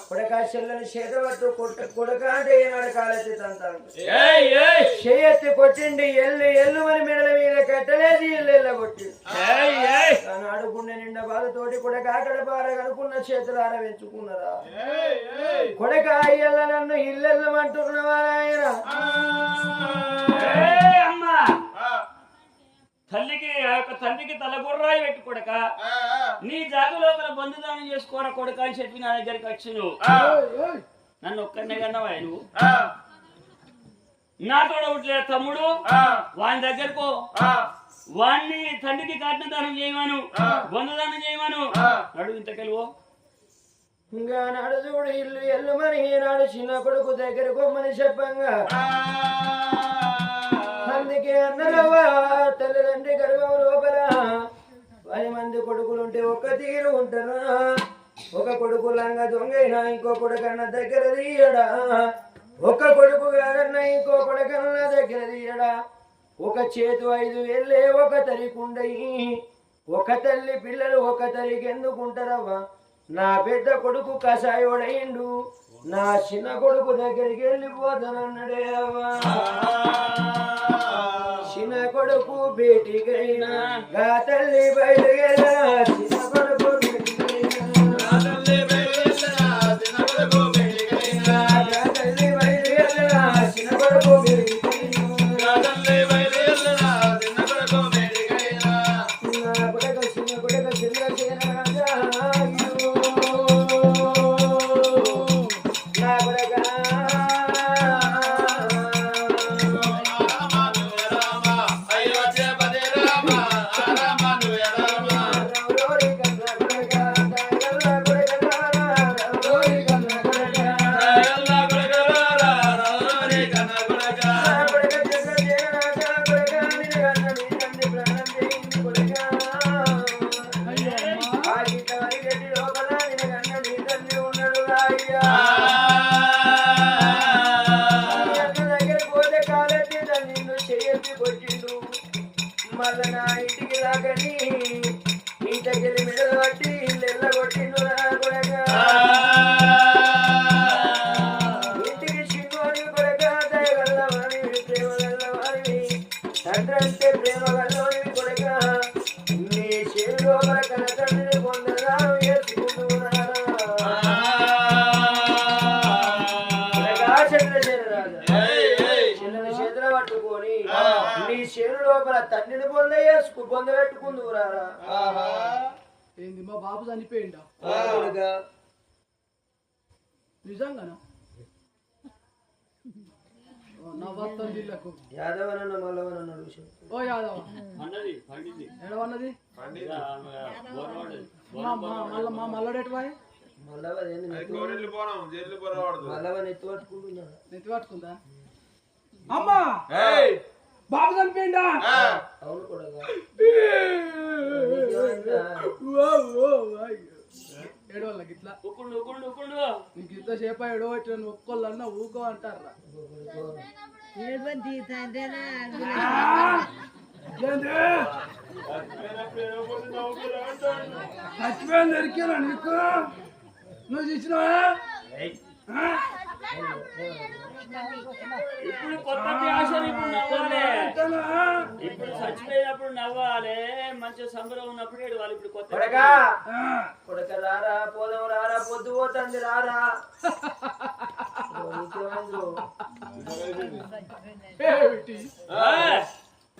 కొడక చెల్లని చేతవట్టు కొడక అంటే ఏనాడు కాలెత్తి తంతాడు చేయెత్తి కొట్టిండి ఎల్లు అని మెడల మీద కట్టలేసి ఎల్ల కొట్టి ఆనాడు గుండె నిండా బాధతోటి కొడక అక్కడ బార కనుకున్న చేతులు ఆరవించుకున్నారా కొడక అయ్యల్ల నన్ను ఇల్లెల్లమంటున్నవా ఆయన తండ్రికి తలగుర్రాయి పెట్టు కొడక నీ జాగు లోపల బంధుదానం చేసుకోరా కొడక అని చెప్పి నా దగ్గరికి వచ్చి నువ్వు నన్ను ఒక్కనే కన్నావా నువ్వు నాతో ఉండలే తమ్ముడు వాని దగ్గరకు వాణ్ణి తండ్రికి కట్నదానం చేయమను బంధుదానం చేయమను నడు ఇంతకెళ్ళవు ఇంకా నాడు చూడు ఎల్లు మరి ఈనాడు చిన్న కొడుకు దగ్గర కొమ్మని చెప్పంగా అందుకే అన్నలవ్వ తల్లిదండ్రి గర్భం లోపల 10 మంది కొడుకులుంటే ఒక్క తీరు ఉంటారా ఒక కొడుకు లంగా దొంగైనా ఇంకో కొడుకన్నా దగ్గర తీయడా ఒక కొడుకు కాదన్నా ఇంకో కొడుకన్నా దగ్గర తీయడా ఒక చేతు 5 వేళ్ళే ఒక తరికుండయి ఒక తల్లి పిల్లలు ఒక తరికి ఎందుకుంటారవ్వా నా పెద్ద కొడుకు కషాయోడయిండు నా చిన్న కొడుకు దగ్గరికి వెళ్ళిపోతానన్నాడే అవ్వా చిన్న కొడుకు బేటికైనా గా తల్లి బయలుగెళ్ళా చిన్న కొడుకు మళ్ళా నా ఇంటికి రాకని ఇంటికెళ్ళి మెడలు పట్టి ఇల్లు కొట్టిండు కొడగా ఇంటికి చిన్నోని కొడగా దయగల్ల వారివి ప్రేమ గల్ల వారివి తండ్రి అంటే ప్రేమ గల్లోనివి కొడగా నీ చేతిలో కన తండ్రిని పొందగా వేసుకుంటున్నారా చిన్నని చేతుల పట్టుకొని నీ చేను లోపల తండ్రిని పొందబెట్టుకుందురారా ఏంది మా బాబు చనిపోయిందా నిజంగానా నా భర్తకు యాదవనన్న మల్లవనన్న ఓ యాదవ ఎడవన్నది మా మల్లడెటువాయి మల్లవని ఎత్తు పట్టుకుంటున్నా ఎత్తు పట్టుకుందా అమ్మా బాబు చనిపోయిందా అవును కూడా ఏడవాళ్ళకి ఇట్లా నీకు ఇంత సేపు ఏడవ నువ్వు ఒక్కళ్ళన్నా ఊకో అంటారా చచ్చిపోయిన దొరికేనా నీకు నువ్వు చూసినావా ఇప్పుడు కొత్త ఫ్యాషన్ ఇప్పుడు నవ్వాలి ఇప్పుడు చచ్చిపోయినప్పుడు నవ్వాలి మంచి సంబరం ఉన్నప్పుడు ఏడవాలి ఇప్పుడు కొత్త కొడక రారా పోదాం రారా పొద్దు పోతుంది రారా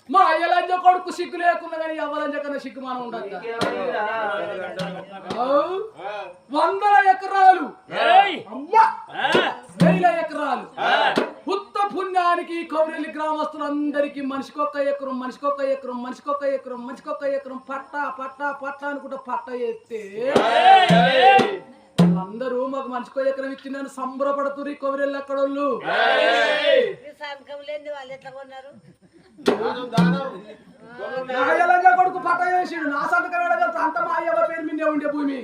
మా అయ్యలంజ కొడుకు సిగ్గు లేకున్నా కానీ ఎవరంజ కన్నా సిగ్గు మనం ఉండదు 100 ఎకరాలు 1000 ఎకరాలు ఉత్త పుణ్యానికి కౌరెల్లి గ్రామస్తులందరికీ మనిషికొక్క ఎకరం మనిషికొక్క ఎకరం మనిషికొక్క ఎకరం మనిషికొక్క ఎకరం పట్టా పట్టా పట్టా అనుకుంటా పట్ట ఎత్తే అందరూ మాకు మనిషికో ఎకరం ఇచ్చిందని సంబరపడుతురు ఈ కౌరెల్లి అక్కడోళ్ళు నా అయ్యలంగా కొడుకు పట్ట చేసిండు నా సంతకం అడగలుగుతా అంత మా అయ్యవ పేరు మీదే ఉండే భూమి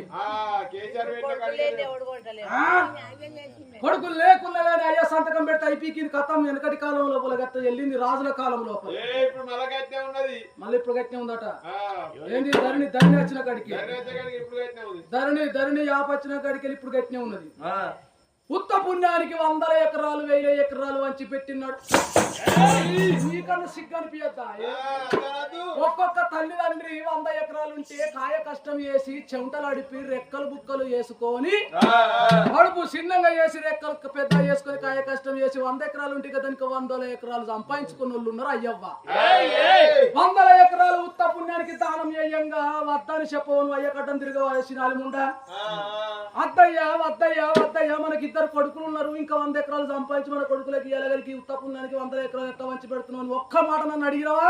కొడుకులు లేకున్నా కానీ అయ్యా సంతకం పెడితే అయిపోయి కథం వెనకటి కాలం లోపల గట్ట వెళ్ళింది రాజుల కాలం లోపల మళ్ళీ ఇప్పుడు గట్టినే ఉందట ఏంది ధరణి వచ్చిన కాడికి ధరణి యాపచ్చిన కాడికి వెళ్ళి ఇప్పుడు గట్టినే ఉన్నది ఉత్త పుణ్యానికి 100 ఎకరాలు 1000 ఎకరాలు వంచి పెట్టినాడు నీకన్నా సిగ్గు అనిపించద్దా ఒక్కొక్క తల్లిదండ్రి 100 ఎకరాలు ఉంటే కాయ కష్టం చేసి చెమటలు అడిపి రెక్కలు బుక్కలు వేసుకొని కడుపు చిన్నగా చేసి రెక్కలు పెద్ద చేసుకొని కాయ కష్టం చేసి 100 ఎకరాలు ఉంటే దానికి 100 ఎకరాలు సంపాదించుకున్న వాళ్ళు ఉన్నారు అయ్యవ్వ 100 ఎకరాలు ఉత్త పుణ్యానికి దానం చేయంగా వద్దని చెప్పవను అయ్య కట్టం తిరగవలసిన ముండా వద్దయ్యా వద్దయ్యా వద్దయ్యా మనకి 2 కొడుకులు ఉన్నారు ఇంకా 100 ఎకరాలు సంపాదించి మన కొడుకులకి ఎలగలికి ఉత్త పుణ్యానికి 100 ఎకరాలు ఎట్లా వంచి పెడుతున్నావు ఒక్క మాట నన్ను అడిగినవా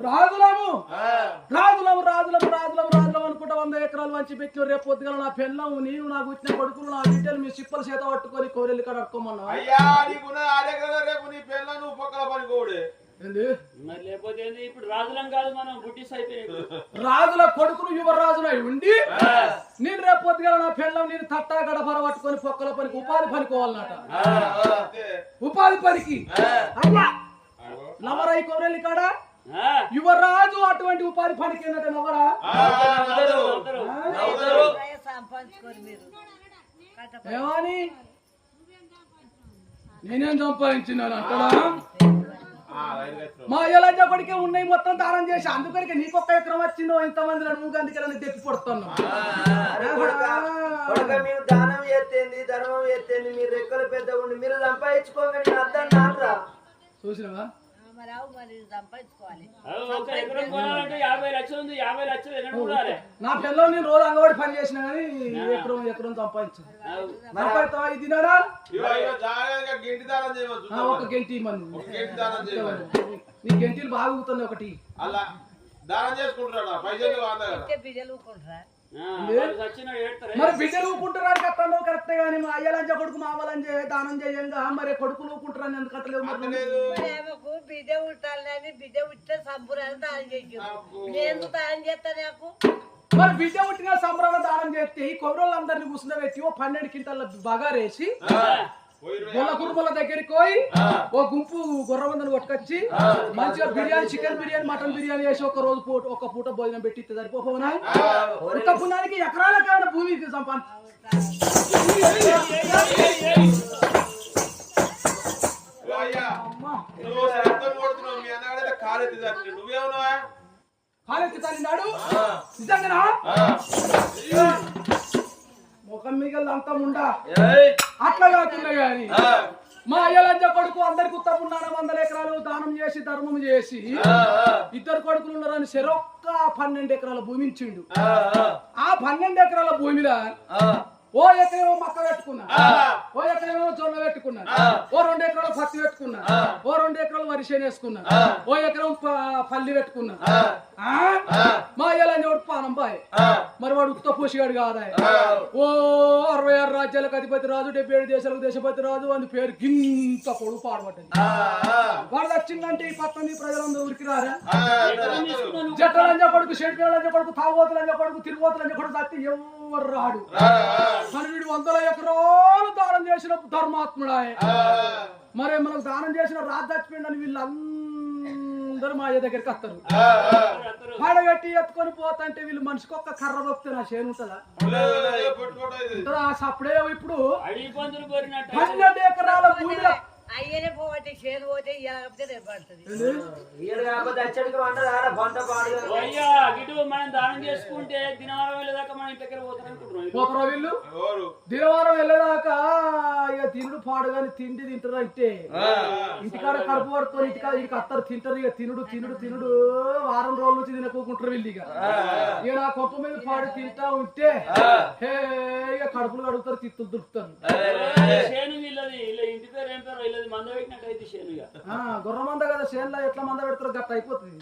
రాజులము రాజులము రాజులము రాజులము రాజులము అనుకుంటా 100 ఎకరాలు వంచి పెట్టిన రేపు పొద్దుగల నా పెళ్ళము నేను నాకు వచ్చిన కొడుకులు నా బిడ్డలు మీ సిప్పల చేత పట్టుకొని కోరెల్లి కాడ అడుకోమన్నా ఇప్పుడు రాజులం కాదు మనం బ్రిటిష్ అయిపోయింది రాజుల కొడుకులు యువరాజునై ఉండి నేను రేపు పొద్దుగల నా పెళ్ళం నేను తట్టా గడపర పట్టుకొని పొక్కల పనికి ఉపాధి పనికోవాలన్నట ఉపాధి పనికి అయ్యా నవరై కోరెల్లి కాడ యువరాజు అటువంటి ఉపాధి పనికి ఏంటంటే నవరా ఏమని నేనేం సంపాదించినాను అక్కడ మా అయ్యలంజ కొడికే ఉన్నాయి మొత్తం దానం చేసి అందుకని నీకు 1 ఎకరం వచ్చిందో ఇంతమంది నువ్వు అందుకని తెప్పి పడుతున్నావు మీరు దానం చేస్తేంది ధర్మం చేస్తేంది మీరు రెక్కలు పెద్ద ఉండి మీరు సంపాదించుకోగానే అర్థం నారా చూసినావా నా పిల్లలు నేను రోజు అంగవాడి పని చేసిన కానీ ఎకరం సంపాదించాను ఇది ఒక గంటి మంది నీ గంటీలు బాగా ఊగుతుంది ఒకటి మరి బిడ్డలు ఊపుకుంటారా కట్టంలో కరెక్ట్ గానీ మా అయ్యలంజ కొడుకు మా అవ్వలంజ దానం చేయంగా మరి కొడుకులు ఊపుకుంటారని ఎందుకు కట్టలేవు బిడ్డ ఉంటాలని బిడ్డ ఉట్టే సంబరాలు దానం చేసాను నేను దానం చేస్తా నాకు మరి బిడ్డ పుట్టిన సంబరాలు దానం చేస్తే ఈ కొబ్బరోళ్ళందరినీ కూర్చుండబెట్టి 12 క్వింటాల బగారేసి గొల్ల కుటుంబాల దగ్గరికి పోయి ఓ గుంపు గొర్రమందని కొట్టుకొచ్చి మంచిగా బిర్యానీ చికెన్ బిర్యానీ మటన్ బిర్యానీ వేసి ఒక పూట భోజనం పెట్టి సరిపోనా ఇంత పుణ్యానికి ఎకరాల కాడ భూమి కాలెత్తి తల్లినాడు నిజంగా ముఖం మిగల్ అంతా ఉండా అట్లా కాకుండా గాని మా అయ్యలంజ కొడుకు అందరికి ఉత్తపున్నాడు 100 ఎకరాలు దానం చేసి ధర్మం చేసి 2 కొడుకులు ఉన్నారని చెరొక్క 12 ఎకరాల భూమి ఇచ్చిండు ఆ 12 ఎకరాల భూమిలో ఓ ఎకరేమో మక్క పెట్టుకున్నా ఓ ఎకరేమో జొన్న పెట్టుకున్నా ఓ 2 ఎకరాలు పత్తి పెట్టుకున్నా ఓ 2 ఎకరాలు వరి చేను వేసుకున్నా ఓ ఎకరం పల్లి పెట్టుకున్నా మా అయ్యలంజ వాడు పానం బాయ్ మరి వాడు ఉత్త పూసిగాడు కాదా ఓ 66 రాజ్యాలకు అధిపతి రాజు 77 దేశాలకు దేశపతి రాజు అని పేరు గింత పొడుగు పాడబడ్డది వాడు వచ్చిందంటే ఈ 19 ప్రజలందరూ ఉరికి రారా జట్టలంజ కొడుకు షెడ్లంజ కొడుకు తాగోతులంజ కొడుకు తిరుగుతులంజ కొడుకు తప్పి ఎవరు రాడు మరి వీడు 100 ఎకరాలు దానం చేసిన ధర్మాత్ముడాయ మరి మనకు దానం చేసిన రాజు చచ్చిపోయిందని వీళ్ళందరూ మా అయ్య దగ్గరికి వస్తారు పడగట్టి ఎత్తుకొని పోతంటే వీళ్ళు మనిషికి ఒక్క కర్ర దొక్కితే నా చేను ఉంటుందా అప్పుడే ఇప్పుడు 12 ఎకరాల భూమిలో అయ్యనే పోతే చేను పోతే మనం దానం చేసుకుంటే దినవారం వెళ్ళేదాకా మన ఇంటి దగ్గర పోతారా వీళ్ళు దినవారం వెళ్ళేదాకా ఇక తినుడు పాడు కానీ తిండి తింటారు అంటే ఇంటికాడ కడుపు పడుకొని ఇంటికాడ ఇంటికి అత్తరు తింటారు ఇక తినుడు తినుడు తినుడు వారం రోజుల నుంచి తినకుంటారు వీళ్ళు ఇక నా కొప్ప మీద పాడు తింటా ఉంటే ఇక కడుపులు కడుగుతారు తిత్తులు దురుకుతారు ఇంటి పేరు ఏం పేరు మంద పెట్టినట్టయితే చేనుగా గుర్ర మంద కదా చేనులో ఎట్లా మంద పెడతారు గట్ట అయిపోతుంది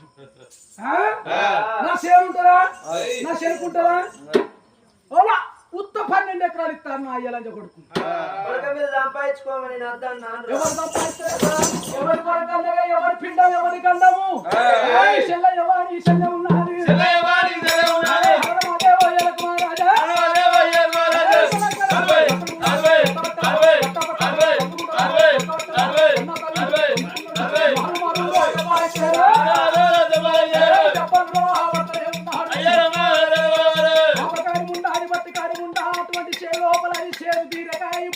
నా చేను ఉంటుందా నా చేనుకుంటారా ఓలా ఉత్త 12 12 ఎకరాలు ఇస్తారు నా అయ్యలంజ కొడుకు. కొడుక మీద సంపాదించుకోమని నేను అర్థం నాన్న. ఎవరు సంపాదిస్తారు? ఎవరి కొడుకన్నగా ఎవరి పిండం ఎవరి గండము ఈ చెల్ల ఎవరి చెల్ల ఉన్నది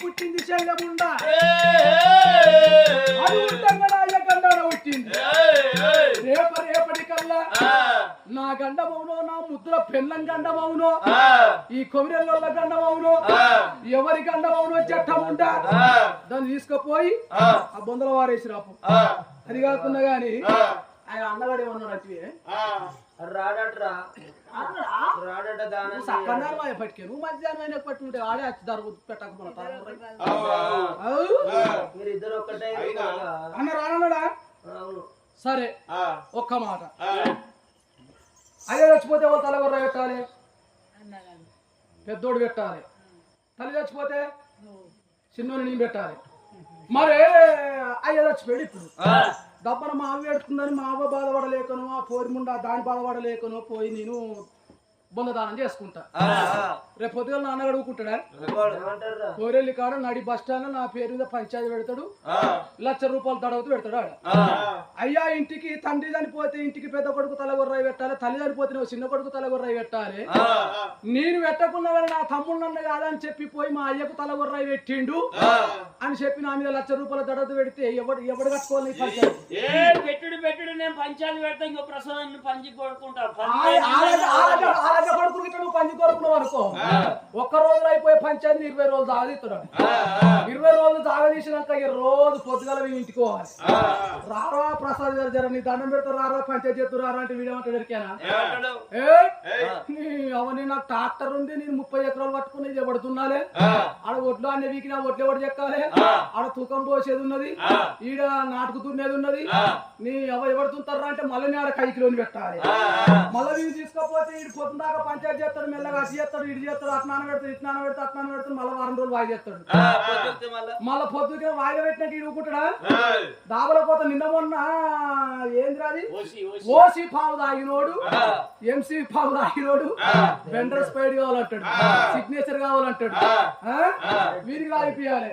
పుట్టింది చెల్లెముండ అది ఉండంగా గండాన పుట్టింది. రేపటికల్లా నా గండమవునో నా ముద్ర పెళ్ళం గండమవునో ఈ కొమిరెల్ల గండమవునో ఎవరి గండమవునో చట్టముండ దాన్ని తీసుకుపోయి ఆ బొందల వారేసి రాపు. అది కాకుండా గాని ఆయన అన్నగాడు ఏమన్నాడు అంటే రాడట్రా రాడట దాని సక్కన్నారు పట్టుకే నువ్వు మధ్యాహ్నం పట్టుకుంటే ఆడే వచ్చి దరుగు పెట్టకపోతా మీరు ఇద్దరు ఒక్కటే అన్న రానన్నాడా? అవును. సరే ఒక్క మాట అయ్యో చచ్చిపోతే వాళ్ళ తలగొర్ర పెట్టాలి, పెద్దోడు పెట్టాలి. తల్లి చచ్చిపోతే చిన్నోని నేను పెట్టాలి. మరే అయ్యో చచ్చిపోయాడు. ఇప్పుడు దబ్బన మా అవ్వ పెడుతుందని మా అవ్వ బాధపడలేకను ఆ పోరి ముండా దాని బాధపడలేకను పోయి నేను బొందదానం చేసుకుంటా. రేపు పొద్దుగా నాన్న అడుగుకుంటాడా? కోరెల్లి కాడ నడి బస్ స్టాండ్ నా పేరు మీద పంచాయతీ పెడతాడు, ₹1,00,000 తడవుతూ పెడతాడు. ఆడ అయ్యా ఇంటికి తండ్రి చనిపోతే ఇంటికి పెద్ద కొడుకు తలగొర్రాయి పెట్టాలి, తల్లి చనిపోతే నువ్వు చిన్న కొడుకు తలగొర్రాయి పెట్టాలి. నేను పెట్టకుండా నా తమ్ముడు నన్ను కాదని చెప్పి పోయి మా అయ్యకు తలగొర్రాయి పెట్టిండు అని చెప్పి నా మీద ₹1,00,000 తడవుతూ పెడితే ఎవడు కట్టుకోవాలి? పెట్టుడు నేను పంచాయతీ పెడతా. ఇంకో ప్రసాదాన్ని పంచి కొడుకుంటా. కొడుకు నువ్వు పంచి కొడుకున్నావు అనుకో, ఒక్క రోజులు అయిపోయి పంచాయతీ 20 రోజులు తాగదీస్తాడు. 20 రోజులు తాగదీసినాక రోజు పొద్దుగల ఇంటికి పోవాలి. రారా ప్రసాద్ గారు జర నీ దండం పెడతారు, రారా పంచాయతీ చేస్తారు రారా అంటే వీడేమంటాడు ఎరికేనా? అవన్నీ నాకు ట్రాక్టర్ ఉంది, నేను 30 ఎకరాలు పట్టుకుని పడుతున్నాలే. ఆడ ఒడ్లు అన్ని వీకినా ఒడ్లు ఎవరు చెక్కాలి, ఆడ తూకం పోసేది ఉన్నది, ఈడ నాటుకు తున్నేది ఉన్నది. నీ ఎవరు తుంటారా అంటే మళ్ళీ ఆడ కైకిలోని పెట్టాలి. మళ్ళీ వీళ్ళు తీసుకోపోతే ఇటు పొద్దున దాకా పంచాయతీ చేస్తాడు, మెల్లగా అటు చేస్తాడు, ఇటు చేస్తాడు, అట్నాన పెడతాడు, ఇట్నాన పెడతాడు, అట్నాన పెడతాడు. మళ్ళీ వారం రోజులు వాయి చేస్తాడు. మళ్ళీ పొద్దుకే వాయిదా పెట్టినాక ఇటు ఊకుంటాడా? దాబల పోత నిన్న మొన్న ఏంద్రాది ఓసి పావు తాగినోడు, ఎంసీ పావు తాగినోడు వెండర్ స్పైడ్ కావాలంటాడు, సిగ్నేచర్ కావాలంటాడు. వీరికి రాయిపియాలి,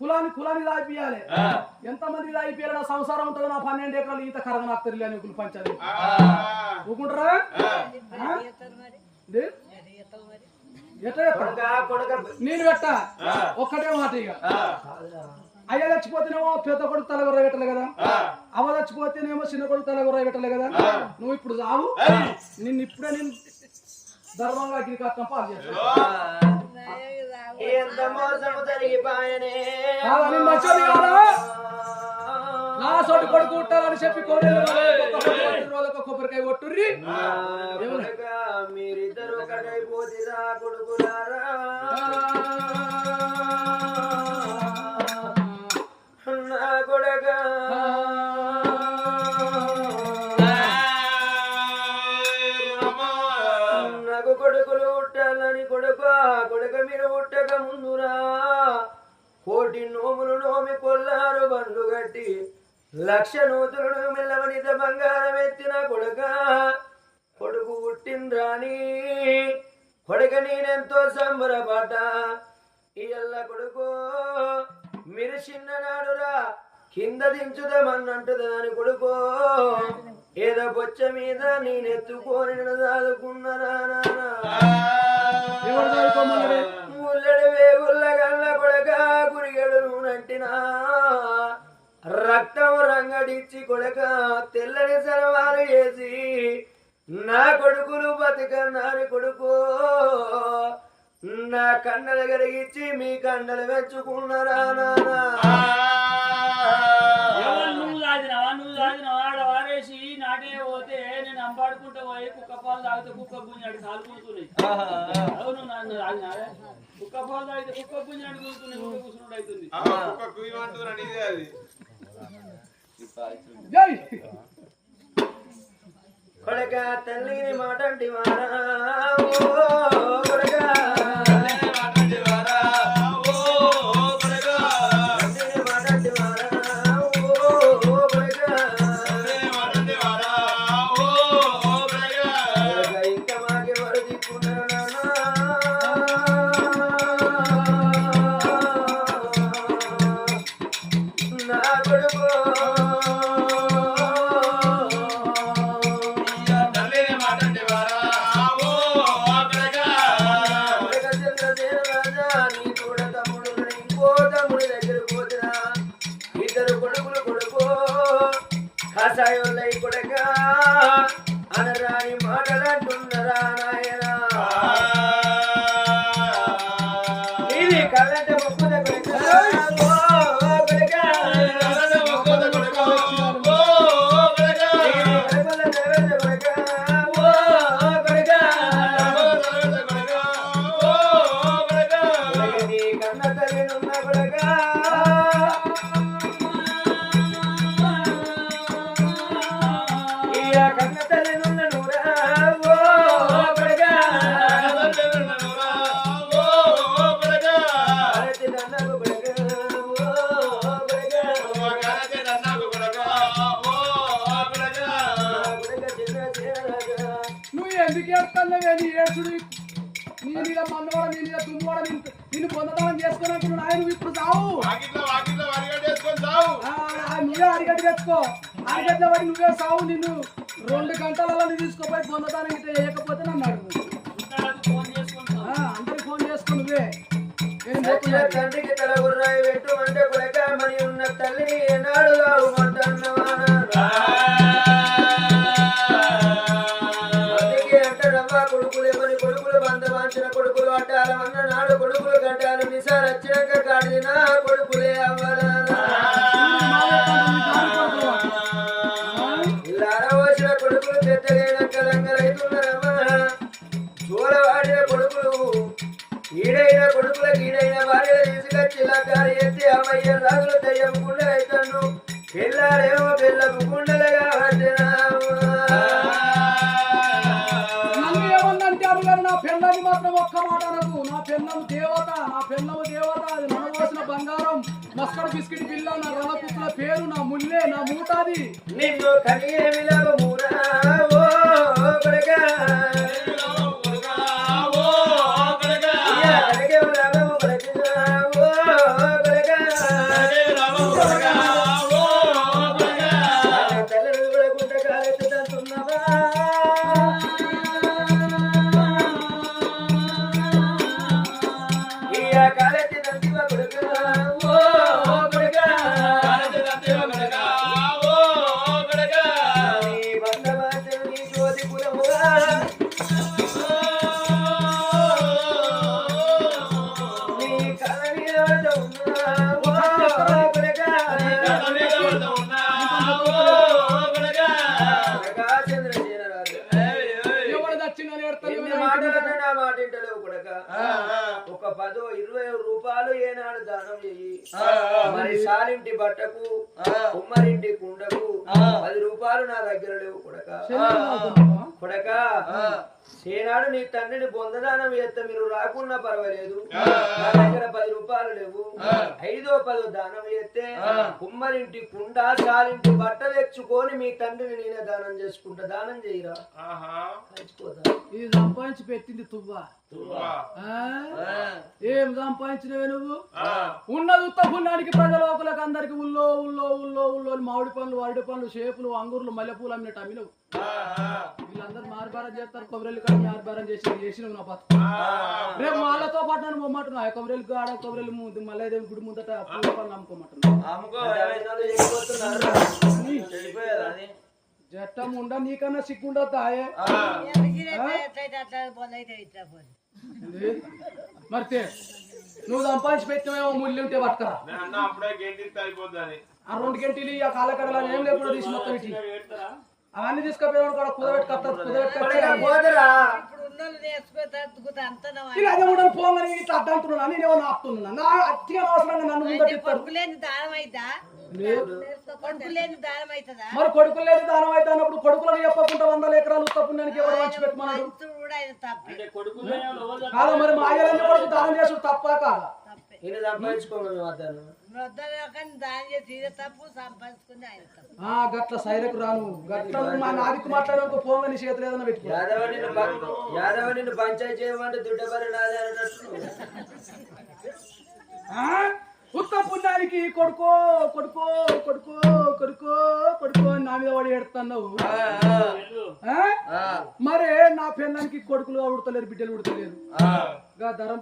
కులానికి రాయిపియాలి. ఎంత మందికి రాయిపియాలి? నా సంసారం ఉంటుంది, నా 12 ఎకరాలు ఈత కరగ నాకు తెలియని కులు పంచాలి. ఊకుంటారా? నేను పెట్టా ఒక్కటే మాట. ఇక అయ్య చచ్చిపోతేనేమో పెద్ద కొడుకు తలగొర్ర పెట్టలే కదా, అవ చచ్చిపోతేనేమో చిన్న కొడుకు తలగొర్ర పెట్టలే కదా. నువ్వు ఇప్పుడు చావు, నిన్ను ఇప్పుడే నేను ధర్మంగా అగ్గి కట్టం పాలు చేస్తాను. ఎంత మోసము జరిగిపోయనే నా సోటి కొడుకు ఉంటారని చెప్పి రోజులకు కొబ్బరికాయ కొట్టుర్రి. మీరిద్దరు ఒకటైపోతిరా కొడుకులారా, నా కొడగా నాకు కొడుకులు పుట్టాలని కొడుక మీరు పుట్టక ముందురా కోటి నోములు నోమి కొల్లారు బండు గట్టి 1,00,000 నూతులను మెల్లవనిత బంగారం ఎత్తిన కొడుకు పుట్టిండ్రాని కొడుక నేనెంతో సంబరపడ్డా. ఇయల్ల కొడుకు మీరు చిన్ననాడురా కింద దించుదామన్నంటుదని కొడుకో ఏదో బొచ్చ మీద నేనెత్తుకొని దాదుకున్నారా ముల్లడి వేగుల్ల గల్ల కొడక గురిగడు నంటినా రక్తం రంగడిచ్చి కొడక తెల్లని సలవాలు వేసి నా కొడుకులు బతికన్నాని కొడుకో నా కండలు కరిగిచ్చి మీ కండలు పెంచుకున్నారా నానా. వారేసి నాటే పోతే నేను అంబాడుకుంటా పోయి కుక్క పాలు తాగితే కుక్క గుంజాడు కాలు కూర్చున్నాయి. అవును కుక్క పాలు తాగితే కుక్క గుంజాడు కూర్చున్నాయి, కుక్క కూర్చున్నాడు అవుతుంది. కొడక తల్లిని మాటంటి మారా కొడక కదంటున్నరా నాయనా ఇది కదంటే మొక్కుద కొడుక నువ్వు ఎందుకు ఏడుతున్నావే నీ ఏడుచుడు నీ మీద మన్నవాడ నీ మీద తుమ్మవాడ నిన్ను పొందడం చేసుకున్నట్టు నాయ నువ్వు ఇప్పుడు చావు నువ్వే అడిగట్టు తెచ్చుకో అడిగట్ల వాడి నువ్వే సావు నిన్ను 2 గంటలలో నీ తీసుకోపోయి పొందడానికి ఇట్లా వేయకపోతే నన్ను అడుగు అందరికి ఫోన్ చేసుకో నువ్వే తండ్రికి తల గుర్రాయి పెట్టు అంటే కొడక మరి ఉన్న తల్లిని ఏనాడు కొడుకులు ఎవరి కొడుకులు బంధవాంచిన కొడుకులు అట్టాల అన్న నాడు కొడుకులు గడ్డాలు నిసారు వచ్చినాక కాడిన కొడుకులే అవ్వాలనా ఇలా అరవసిన కొడుకులు పెద్దగైనాక లంగరైతున్నారమ్మా చూడవాడిన కొడుకులు ఈడైన కొడుకులకు ఈడైన భార్య తీసుకొచ్చి ఇలా కారు ఎత్తి అమ్మయ్య రాగులు దయ్యం గుండె అవుతాను పిల్లాడేమో పిల్లకు గుండెలుగా నా పెళ్ళని మాత్రం ఒక్క మాట అనకు నా పెళ్ళము దేవత అది మనవలసిన బంగారం మస్కడ్ బిస్కెట్ బిల్ల నా రవకుల పేరు నా ముల్లే నా మూటాది నిన్ను కనియేమిలవమురా ఓ కొడకా యా కనియేమిలవము కొడకా ఓ కొడకా ఓ కొడకా తల్లి కొడకుంట కాలెత్తుతున్నవా యా కాలెత్తుతున్నవ కొడకా ఓ కొడకా ఒక 10-20 రూపాయలు ఏనాడు దానం చెయ్యి మరి సాలింటి బట్టకు కుమ్మరింటి కుండకు 10 రూపాయలు నా దగ్గర లేవు కొడక సేనాడు నీ తండ్రిని పొందదానం చేస్తే మీరు రాకున్నా పర్వాలేదు నా దగ్గర 10 రూపాయలు లేవు 5-10 దానం చేస్తే కుమ్మరింటి కుండ సాలింటి బట్ట తెచ్చుకొని మీ తండ్రిని నేనే దానం చేసుకుంటా దానం చేయరా ఇది సంపాదించి పెట్టింది తువ్వా ఏం సంపాదించినవే నువ్వు ఉన్నది ఉత్తపుణ్యానికి ప్రజలోకులకు అందరికి ఉల్లో మామిడి పండ్లు అరటి పండ్లు షేపులు అంగూర్లు మల్లెపూలు అమ్మినట్టు అమ్మినవు వీళ్ళందరూ మారుబారం చేస్తారు కొబ్బరిలు కానీ మారుబారం చేసినవు నా బతుకు రేపు వాళ్ళతో పాటు నన్ను పొమ్మంటున్నా కొబ్బరిలు ఆడ కొబ్బరిలు మల్లయ్యదేవి గుడి ముందట పూల పనులు అమ్ముకోమంటున్నా జట్టం ఉండ నీకన్నా సిగ్గుండద్దా మరి నువ్వు సంపాదించి పెట్టినవేమో ముళ్ళు ఉంటే పట్టుకరా ఆ 2 గంటలు ఆ కాలకడలా ఏం లేకుండా తీసి మొత్తం ఇచ్చి అవన్నీ తీసుకపోయాను కూడా పోగానే ఇట్లా అడ్డంటున్నా నేనేమో ఆపుతున్నా నా అతిగా అవసరంగా నన్ను ముందట మరి కొడుకులు లేని దానం అయితే అన్నప్పుడు కొడుకులను చెప్పకుండా 100 ఎకరాలు ఉత్తపుణ్యానికి ఎవరు వచ్చి పెట్టమన్నాడు కాదు మరి మా అయ్యలన్నీ కొడుకు దానం చేసుడు తప్ప కాదా గట్ల సైరకు రాను గట్ల మా నాదికి మాట్లాడడానికి పోగా నీ చేతులు ఏదైనా పెట్టుకో యాదవ నిన్ను పంచాయతీ చేయమంటే దుడ్డబరి నాదే అన్నట్టు ఉత్తపుణ్యానికి కొడుకో నా మీద వాడి ఎడుతున్నావు మరే నా పెళ్ళానికి కొడుకులు ఉడతలేరు బిడ్డలు ఉడతలేరు ధరం